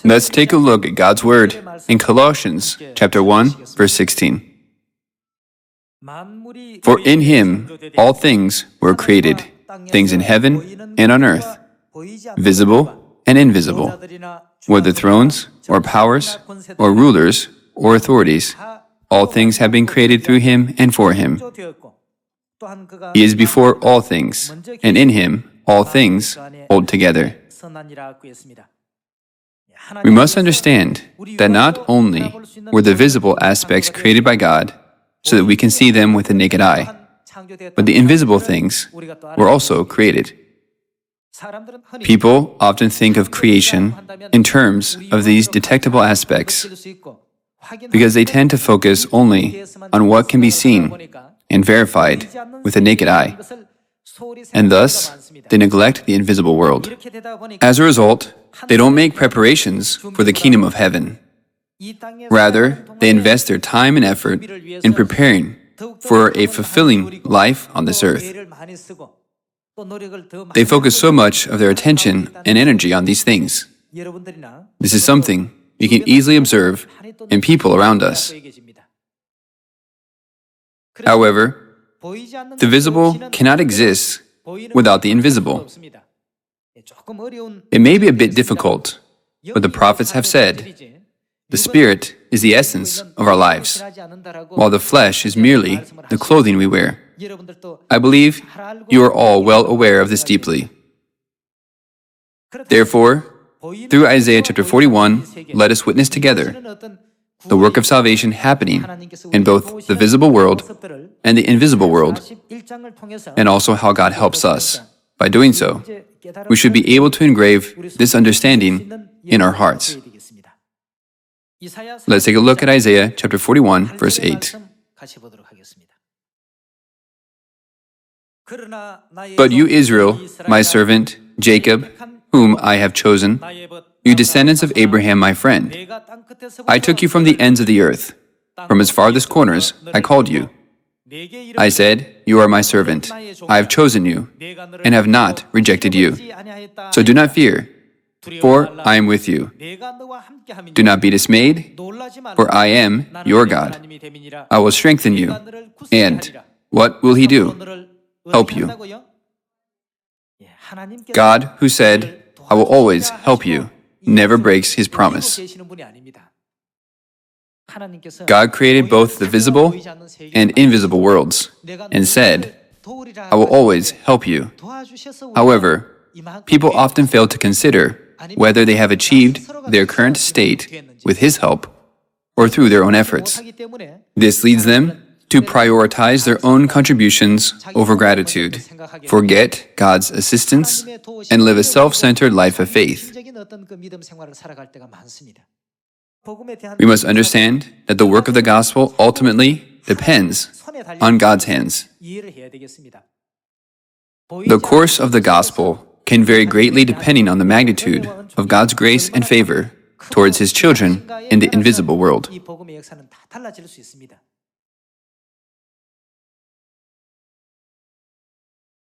Let's take a look at God's Word in Colossians chapter 1, verse 16. For in Him all things were created, things in heaven and on earth, visible and invisible, whether thrones or powers or rulers or authorities. All things have been created through Him and for Him. He is before all things, and in Him all things hold together. We must understand that not only were the visible aspects created by God so that we can see them with the naked eye, but the invisible things were also created. People often think of creation in terms of these detectable aspects because they tend to focus only on what can be seen and verified with the naked eye, and thus they neglect the invisible world. As a result, they don't make preparations for the kingdom of heaven. Rather, they invest their time and effort in preparing for a fulfilling life on this earth. They focus so much of their attention and energy on these things. This is something we can easily observe in people around us. However, the visible cannot exist without the invisible. It may be a bit difficult, but the prophets have said, the Spirit is the essence of our lives, while the flesh is merely the clothing we wear. I believe you are all well aware of this deeply. Therefore, through Isaiah chapter 41, let us witness together the work of salvation happening in both the visible world and the invisible world, and also how God helps us. By doing so, we should be able to engrave this understanding in our hearts. Let's take a look at Isaiah chapter 41, verse 8. But you, Israel, my servant, Jacob, whom I have chosen, you descendants of Abraham, my friend, I took you from the ends of the earth. From its farthest corners, I called you. I said, you are my servant. I have chosen you, and have not rejected you. So do not fear, for I am with you. Do not be dismayed, for I am your God. I will strengthen you. And what will He do? Help you. God, who said, I will always help you, never breaks His promise. God created both the visible and invisible worlds and said, I will always help you. However, people often fail to consider whether they have achieved their current state with His help or through their own efforts. This leads them to prioritize their own contributions over gratitude, forget God's assistance, and live a self-centered life of faith. We must understand that the work of the gospel ultimately depends on God's hands. The course of the gospel can vary greatly depending on the magnitude of God's grace and favor towards His children in the invisible world.